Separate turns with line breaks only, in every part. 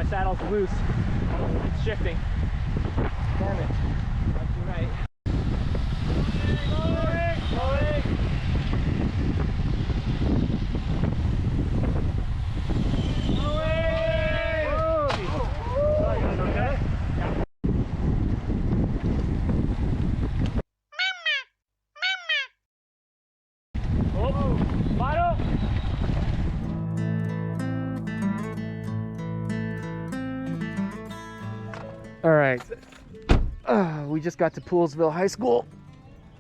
saddle's loose. It's shifting. Damn it. Not too right. All right, we just got to Poolesville High School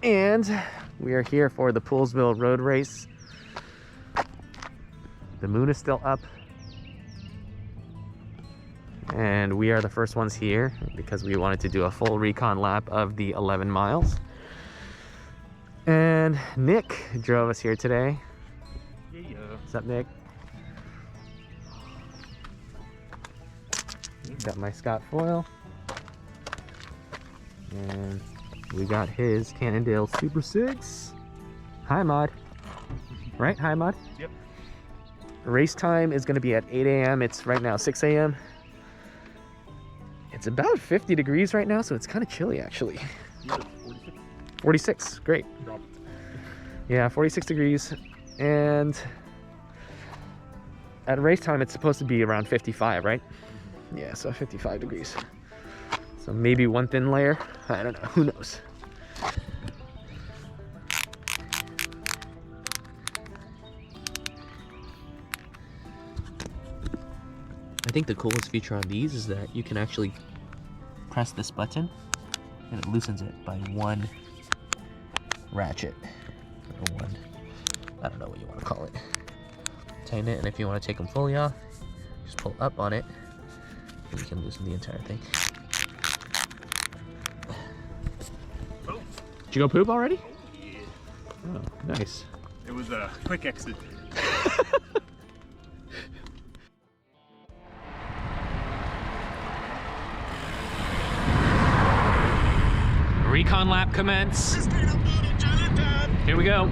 and we are here for the Poolesville road race. The moon is still up and we are the first ones here because we wanted to do a full recon lap of the 11 miles. And Nick drove us here today.
Yeah.
What's up, Nick? Got my Scott foil. And we got his Cannondale Super 6. Hi, Mod. Right? Hi, Mod?
Yep.
Race time is going to be at 8 a.m. It's right now 6 a.m. It's about 50 degrees right now, so it's kind of chilly, actually.
46.
46. Great.
Drop.
Yeah, 46 degrees. And at race time, it's supposed to be around 55, right? Yeah, so 55 degrees. So maybe one thin layer. I don't know. Who knows? I think the coolest feature on these is that you can actually press this button and it loosens it by one ratchet. Or one, I don't know what you want to call it. Tighten it, and if you want to take them fully off, just pull up on it and you can loosen the entire thing. Did you go poop already?
Oh, yeah.
Oh, nice.
It was a quick exit.
Recon lap commence. Here we go.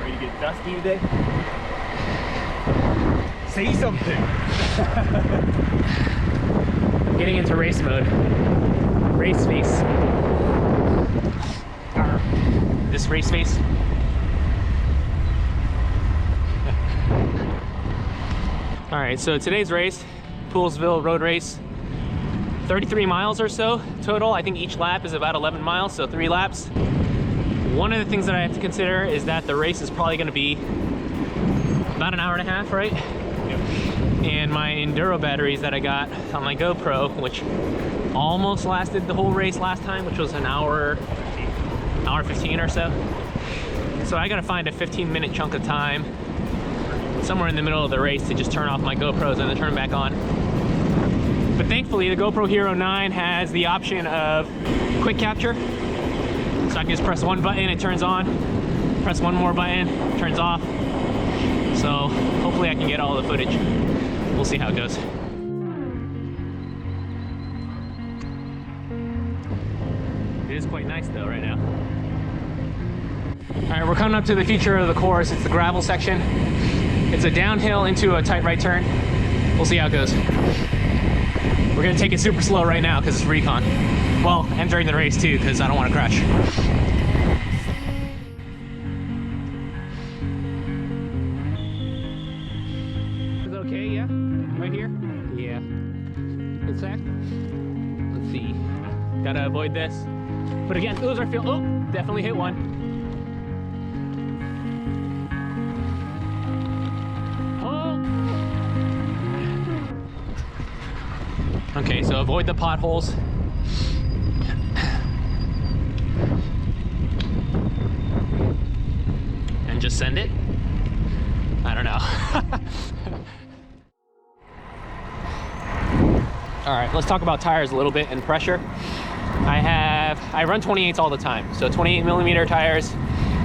Ready to get dusty today? Say something.
I'm getting into race mode. Race face. This race face. All right, so today's race, Poolesville road race, 33 miles or so total. I think each lap is about 11 miles, so 3 laps. One of the things that I have to consider is that the race is probably going to be about an hour and a half, right?
Yep.
And my enduro batteries that I got on my GoPro, which almost lasted the whole race last time, which was an hour 15 or so. So I got to find a 15-minute chunk of time somewhere in the middle of the race to just turn off my GoPros and then turn them back on. But thankfully the GoPro Hero 9 has the option of quick capture. So I can just press one button, it turns on. Press one more button, it turns off. So hopefully I can get all the footage. We'll see how it goes. It is quite nice though right now. All right, we're coming up to the feature of the course. It's the gravel section. It's a downhill into a tight right turn. We'll see how it goes. We're gonna take it super slow right now because it's recon. Well, and during the race too, because I don't want to crash. Is it okay, yeah? Right here? Yeah. Good sack? Let's see. Gotta avoid this. But again, those are oh, definitely hit one. Okay, so avoid the potholes. And just send it? I don't know. All right, let's talk about tires a little bit and pressure. I run 28s all the time. So 28mm tires,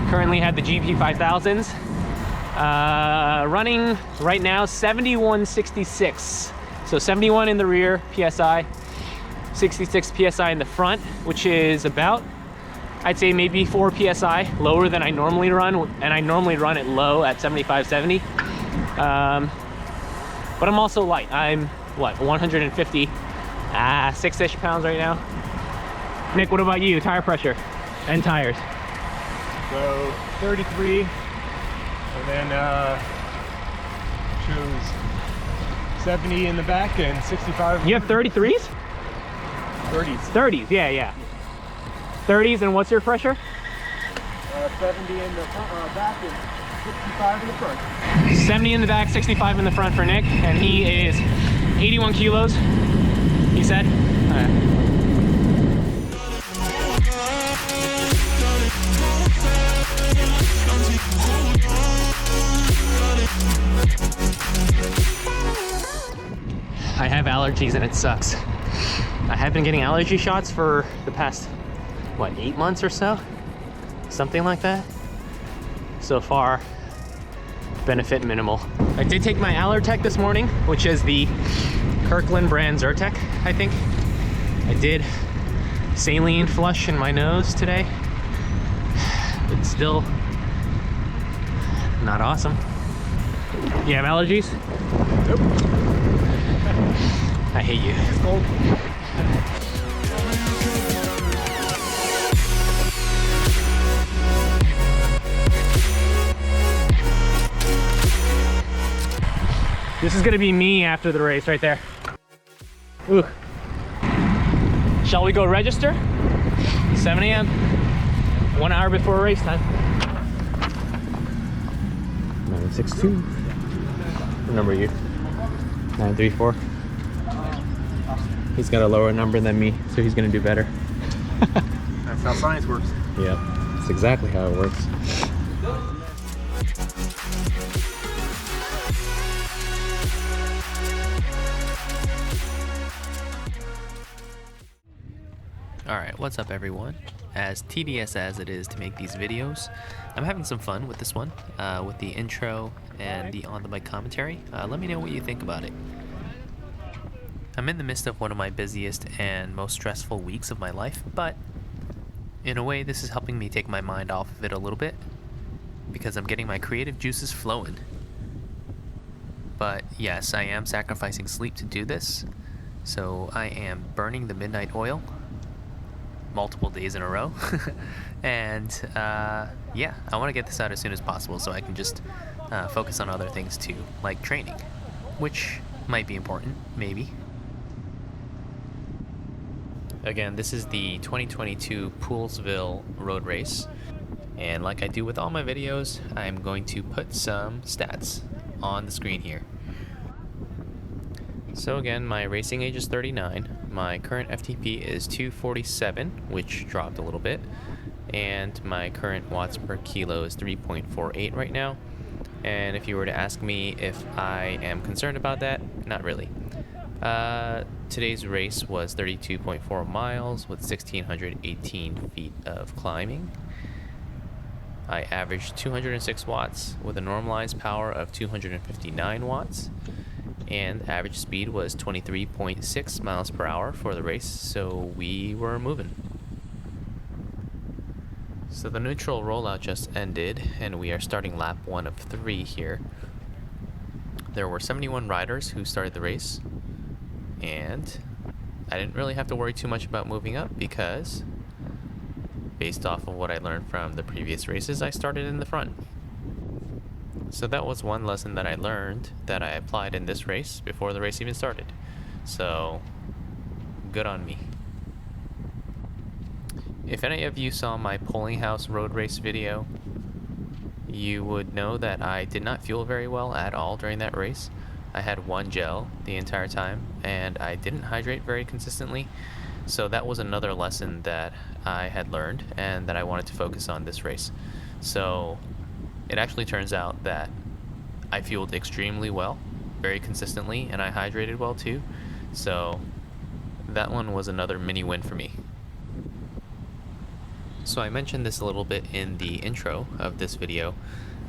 currently have the GP 5000s. Running right now 7166. So 71 in the rear, PSI, 66 PSI in the front, which is about I'd say maybe 4 PSI lower than I normally run, and I normally run it low at 75, 70. But I'm also light. I'm, what, 150, 6-ish pounds right now. Nick, what about you? Tire pressure and tires?
So 33, and then choose 70 in the back and 65.
You have 33s?
30s.
30s, yeah. 30s, and what's your pressure?
70 in the back and 65 in the front.
70 in the back, 65 in the front for Nick, and he is 81 kilos, he said. All right. I have allergies and it sucks. I have been getting allergy shots for the past, what, 8 months or so? Something like that. So far, benefit minimal. I did take my Allertech this morning, which is the Kirkland brand Zyrtec, I think. I did saline flush in my nose today. It's still not awesome. You have allergies?
Nope.
I hate you.
It's cold.
This is gonna be me after the race right there. Ooh. Shall we go register? 7 a.m. 1 hour before race time. 962. What number are you? 934. He's got a lower number than me, so he's gonna do better.
That's how science works.
Yeah, that's exactly how it works.
Alright, what's up everyone? As tedious as it is to make these videos, I'm having some fun with this one, with the intro and the on-the-bike commentary. Let me know what you think about it. I'm in the midst of one of my busiest and most stressful weeks of my life, but in a way this is helping me take my mind off of it a little bit, because I'm getting my creative juices flowing. But yes, I am sacrificing sleep to do this, so I am burning the midnight oil multiple days in a row. And yeah, I want to get this out as soon as possible so I can just focus on other things too, like training, which might be important, maybe. Again, this is the 2022 Poolesville road race, and like I do with all my videos, I'm going to put some stats on the screen here. So again, my racing age is 39, my current FTP is 247, which dropped a little bit, and my current watts per kilo is 3.48 right now. And if you were to ask me if I am concerned about that, not really. Today's race was 32.4 miles with 1,618 feet of climbing. I averaged 206 watts with a normalized power of 259 watts. And average speed was 23.6 miles per hour for the race, so we were moving. So the neutral rollout just ended, and we are starting lap 1 of 3 here. There were 71 riders who started the race, and I didn't really have to worry too much about moving up because, based off of what I learned from the previous races, I started in the front. So that was one lesson that I learned that I applied in this race before the race even started. So, good on me. If any of you saw my Polling House road race video, you would know that I did not fuel very well at all during that race. I had one gel the entire time, and I didn't hydrate very consistently. So that was another lesson that I had learned and that I wanted to focus on this race. So it actually turns out that I fueled extremely well, very consistently, and I hydrated well too. So that one was another mini win for me. So I mentioned this a little bit in the intro of this video,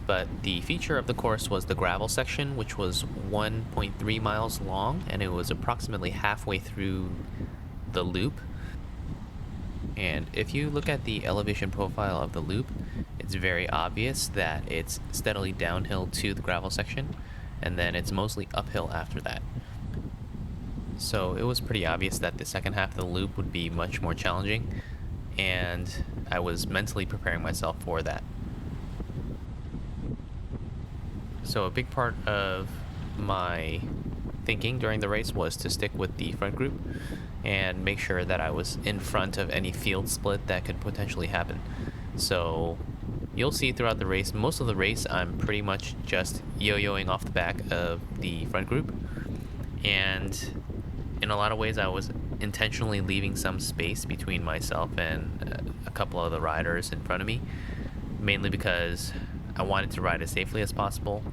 but the feature of the course was the gravel section, which was 1.3 miles long, and it was approximately halfway through the loop. And if you look at the elevation profile of the loop, it's very obvious that it's steadily downhill to the gravel section, and then it's mostly uphill after that. So it was pretty obvious that the second half of the loop would be much more challenging, and I was mentally preparing myself for that. So a big part of my thinking during the race was to stick with the front group and make sure that I was in front of any field split that could potentially happen. So you'll see throughout the race, most of the race I'm pretty much just yo-yoing off the back of the front group, and in a lot of ways I was intentionally leaving some space between myself and a couple of the riders in front of me, mainly because I wanted to ride as safely as possible,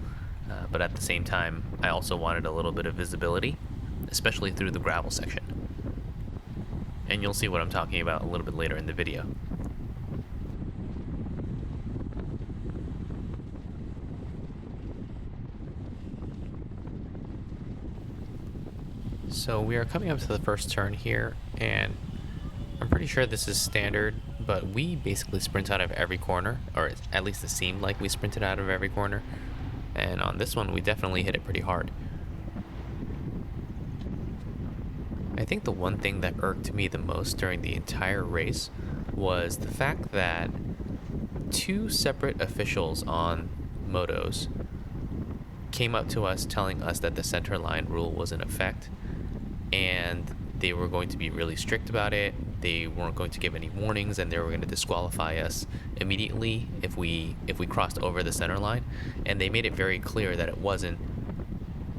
but at the same time I also wanted a little bit of visibility, especially through the gravel section. And you'll see what I'm talking about a little bit later in the video. So we are coming up to the first turn here, and I'm pretty sure this is standard, but we basically sprint out of every corner, or at least it seemed like we sprinted out of every corner. And on this one, we definitely hit it pretty hard. I think the one thing that irked me the most during the entire race was the fact that two separate officials on motos came up to us telling us that the center line rule was in effect, and they were going to be really strict about it. They weren't going to give any warnings, and they were going to disqualify us immediately if we crossed over the center line. And they made it very clear that it wasn't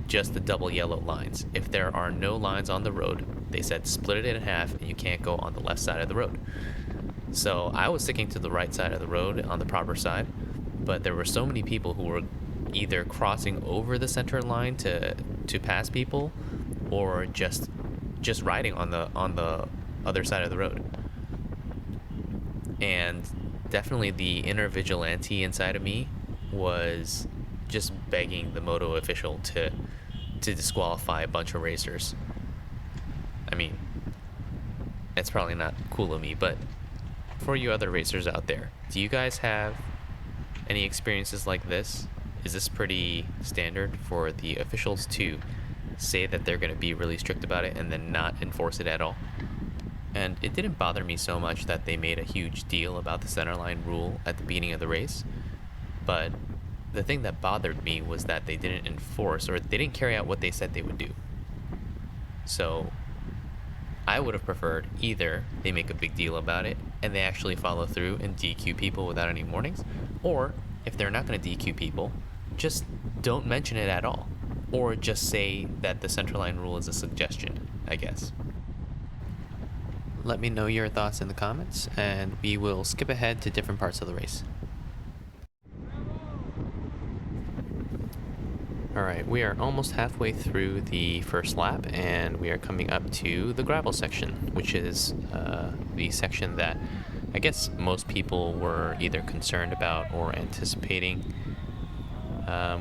just the double yellow lines. If there are no lines on the road, they said split it in half and you can't go on the left side of the road. So I was sticking to the right side of the road, on the proper side, but there were so many people who were either crossing over the center line to pass people, or just riding on the other side of the road. And definitely the inner vigilante inside of me was just begging the moto official to disqualify a bunch of racers. I mean, it's probably not cool of me, but for you other racers out there, do you guys have any experiences like this? Is this pretty standard for the officials to say that they're going to be really strict about it and then not enforce it at all? And it didn't bother me so much that they made a huge deal about the centerline rule at the beginning of the race, but the thing that bothered me was that they didn't enforce, or they didn't carry out what they said they would do. So I would have preferred either they make a big deal about it and they actually follow through and DQ people without any warnings, or if they're not going to DQ people, just don't mention it at all, or just say that the centerline rule is a suggestion, I guess. Let me know your thoughts in the comments, and we will skip ahead to different parts of the race. Alright, we are almost halfway through the first lap, and we are coming up to the gravel section, which is the section that I guess most people were either concerned about or anticipating.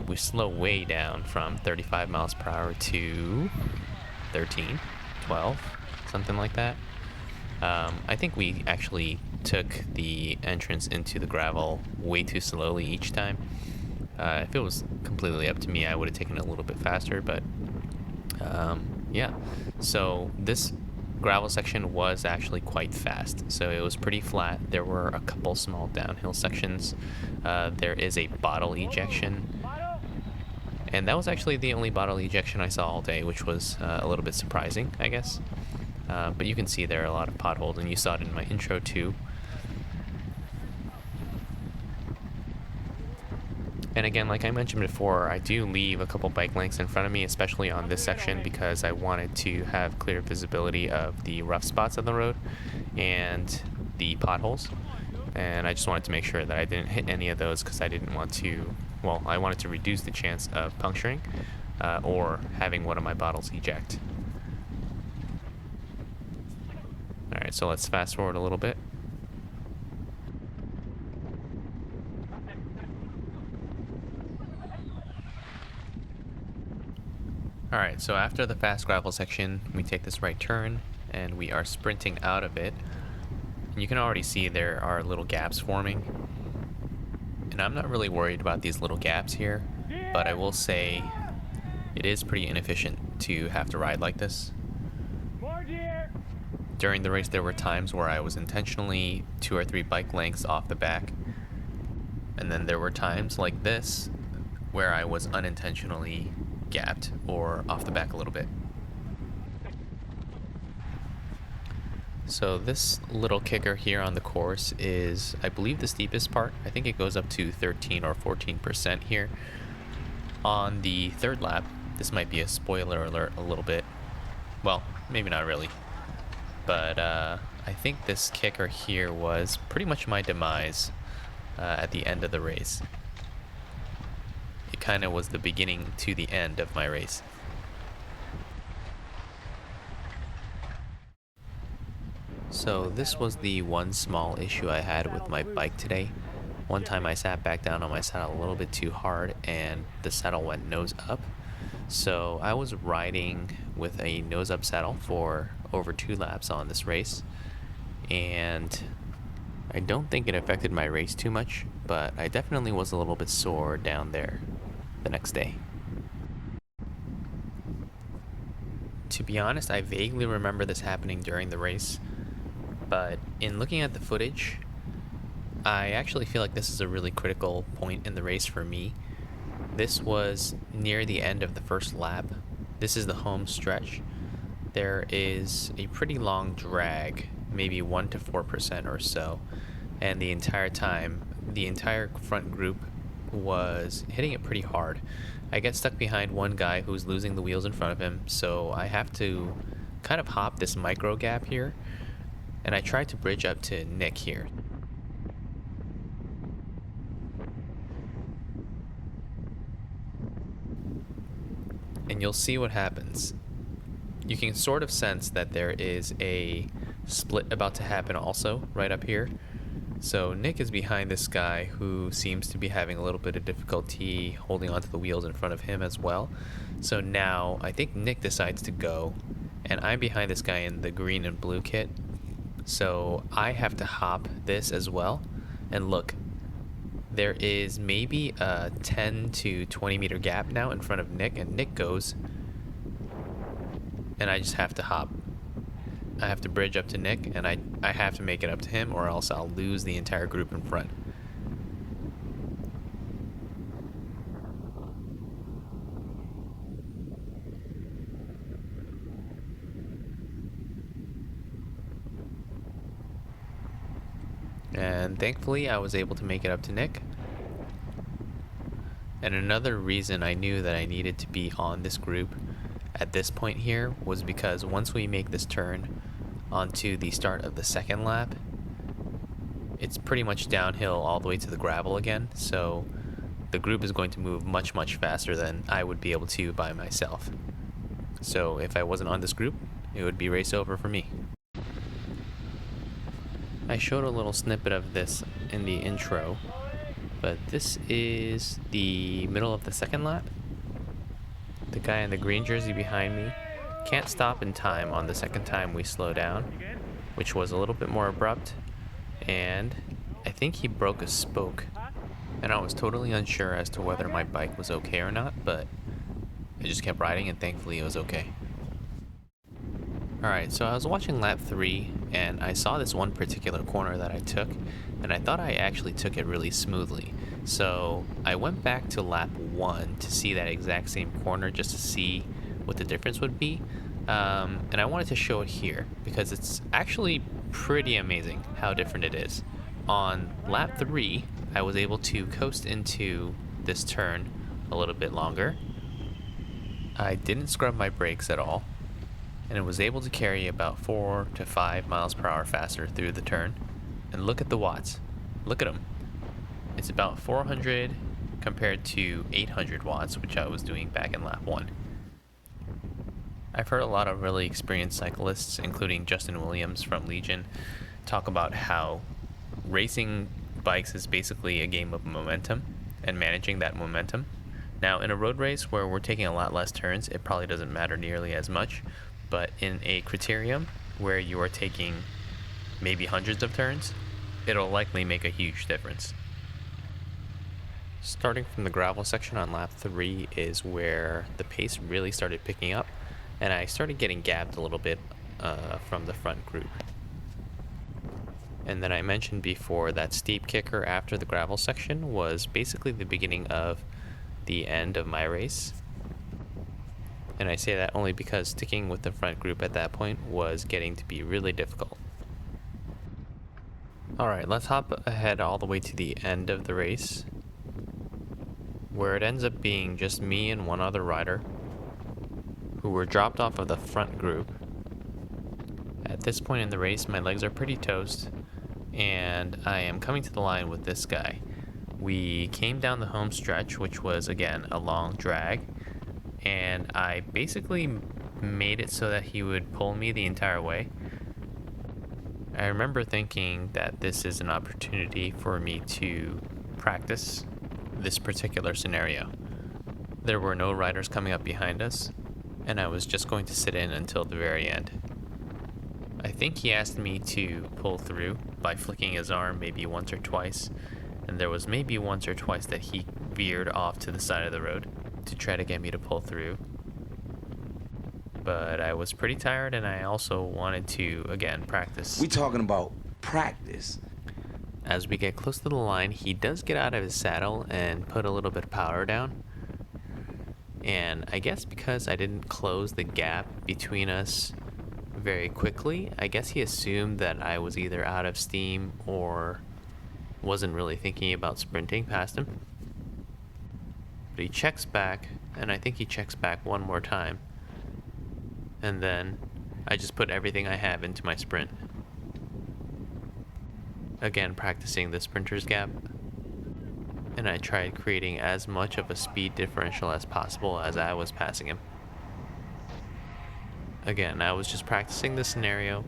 We slow way down from 35 miles per hour to 13, 12, something like that. I think we actually took the entrance into the gravel way too slowly each time. If it was completely up to me, I would have taken it a little bit faster, but yeah. So this gravel section was actually quite fast. So it was pretty flat. There were a couple small downhill sections. There is a bottle ejection. And that was actually the only bottle ejection I saw all day, which was a little bit surprising, I guess. But you can see there are a lot of potholes, and you saw it in my intro too. And again, like I mentioned before, I do leave a couple bike lengths in front of me, especially on this section, because I wanted to have clear visibility of the rough spots on the road and the potholes. And I just wanted to make sure that I didn't hit any of those, because I didn't want to, well, I wanted to reduce the chance of puncturing or having one of my bottles eject. Alright, so let's fast forward a little bit. Alright, so after the fast gravel section, we take this right turn, and we are sprinting out of it. And you can already see there are little gaps forming. And I'm not really worried about these little gaps here, but I will say it is pretty inefficient to have to ride like this. During the race, there were times where I was intentionally 2 or 3 bike lengths off the back. And then there were times like this where I was unintentionally gapped or off the back a little bit. So this little kicker here on the course is, I believe, the steepest part. I think it goes up to 13 or 14% here. On the third lap, this might be a spoiler alert a little bit. Well, maybe not really. But I think this kicker here was pretty much my demise at the end of the race. It kind of was the beginning to the end of my race. So this was the one small issue I had with my bike today. One time I sat back down on my saddle a little bit too hard and the saddle went nose up. So I was riding with a nose up saddle for over 2 laps on this race, and I don't think it affected my race too much, but I definitely was a little bit sore down there the next day. To be honest, I vaguely remember this happening during the race, but in looking at the footage, I actually feel like this is a really critical point in the race for me. This was near the end of the first lap. This is the home stretch. There is a pretty long drag, maybe 1 to 4% or so, and the entire time, the entire front group was hitting it pretty hard. I get stuck behind one guy who's losing the wheels in front of him, so I have to kind of hop this micro gap here, and I tried to bridge up to Nick here. And you'll see what happens. You can sort of sense that there is a split about to happen also right up here. So Nick is behind this guy who seems to be having a little bit of difficulty holding onto the wheels in front of him as well. So now I think Nick decides to go, and I'm behind this guy in the green and blue kit. So I have to hop this as well. And look, there is maybe a 10 to 20 meter gap now in front of Nick, and Nick goes, and I just have to hop. I have to bridge up to Nick, and I have to make it up to him, or else I'll lose the entire group in front. And thankfully I was able to make it up to Nick. And another reason I knew that I needed to be on this group at this point here was because once we make this turn onto the start of the second lap, it's pretty much downhill all the way to the gravel again, so the group is going to move much faster than I would be able to by myself. So if I wasn't on this group, it would be race over for me. I showed a little snippet of this in the intro, but this is the middle of the second lap. The guy in the green jersey behind me can't stop in time on the second time we slow down, which was a little bit more abrupt, and I think he broke a spoke, and I was totally unsure as to whether my bike was okay or not, but I just kept riding and thankfully it was okay. Alright, so I was watching lap 3 and I saw this one particular corner that I took, and I thought I actually took it really smoothly. So I went back to lap 1 to see that exact same corner just to see what the difference would be. And I wanted to show it here because it's actually pretty amazing how different it is. On lap 3, I was able to coast into this turn a little bit longer. I didn't scrub my brakes at all, and it was able to carry about 4 to 5 miles per hour faster through the turn. And look at the watts. Look at them. It's about 400 compared to 800 watts, which I was doing back in lap 1. I've heard a lot of really experienced cyclists, including Justin Williams from Legion, talk about how racing bikes is basically a game of momentum and managing that momentum. Now, in a road race where we're taking a lot less turns, it probably doesn't matter nearly as much, but in a criterium where you are taking maybe hundreds of turns, it'll likely make a huge difference. Starting from the gravel section on lap 3 is where the pace really started picking up, and I started getting gapped a little bit from the front group. And then I mentioned before that steep kicker after the gravel section was basically the beginning of the end of my race. And I say that only because sticking with the front group at that point was getting to be really difficult. Alright, let's hop ahead all the way to the end of the race, where it ends up being just me and one other rider who were dropped off of the front group. At this point in the race, my legs are pretty toast, and I am coming to the line with this guy. We came down the home stretch, which was, again, a long drag, and I basically made it so that he would pull me the entire way. I remember thinking that this is an opportunity for me to practice this particular scenario. There were no riders coming up behind us, and I was just going to sit in until the very end. I think he asked me to pull through by flicking his arm maybe once or twice, and there was maybe once or twice that he veered off to the side of the road to try to get me to pull through. But I was pretty tired, and I also wanted to, again, practice.
We talking about practice.
As we get close to the line, he does get out of his saddle and put a little bit of powder down. And I guess because I didn't close the gap between us very quickly, I guess he assumed that I was either out of steam or wasn't really thinking about sprinting past him. But he checks back, and I think he checks back one more time. And then I just put everything I have into my sprint. Again, practicing the sprinter's gap. And I tried creating as much of a speed differential as possible as I was passing him. Again, I was just practicing the scenario.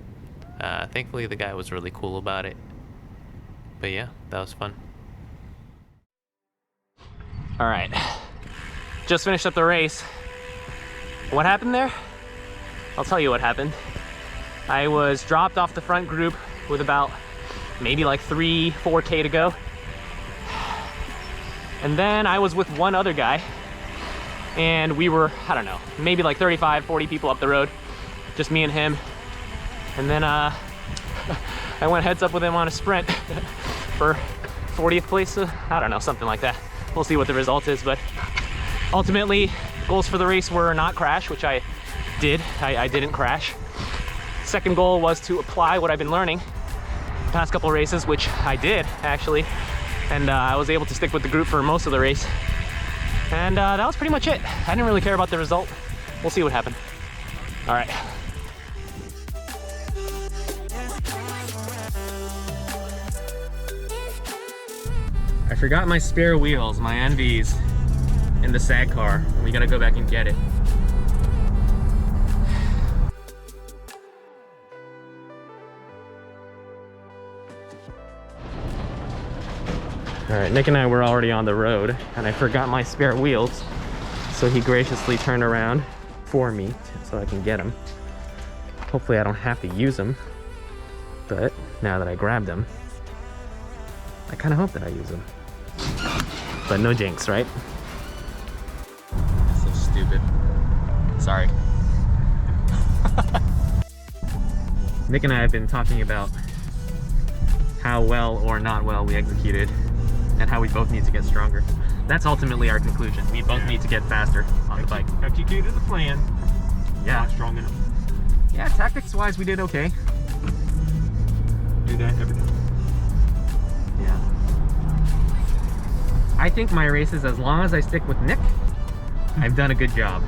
Thankfully, the guy was really cool about it. But yeah, that was fun.
All right, just finished up the race. What happened there? I'll tell you what happened. I was dropped off the front group with about maybe like 4K to go. And then I was with one other guy, and we were, I don't know, maybe like 35, 40 people up the road, just me and him. And then I went heads up with him on a sprint for 40th place, I don't know, something like that. We'll see what the result is, but ultimately, goals for the race were not crash, which I did. I didn't crash. Second goal was to apply what I've been learning the past couple races, which I did, actually. And I was able to stick with the group for most of the race. And that was pretty much it. I didn't really care about the result. We'll see what happened. All right. I forgot my spare wheels, my Enves, in the SAG car. We gotta go back and get it. All right, Nick and I were already on the road, and I forgot my spare wheels, so he graciously turned around for me so I can get them. Hopefully I don't have to use them, but now that I grabbed them, I kind of hope that I use them. But no jinx, right? So stupid. Sorry. Nick and I have been talking about how well or not well we executed, and how we both need to get stronger. That's ultimately our conclusion. We both need to get faster on the bike.
Executed the plan.
Yeah.
Not strong enough.
Yeah, tactics-wise, we did okay.
Do that every day.
Yeah. I think my races, as long as I stick with Nick, I've done a good job.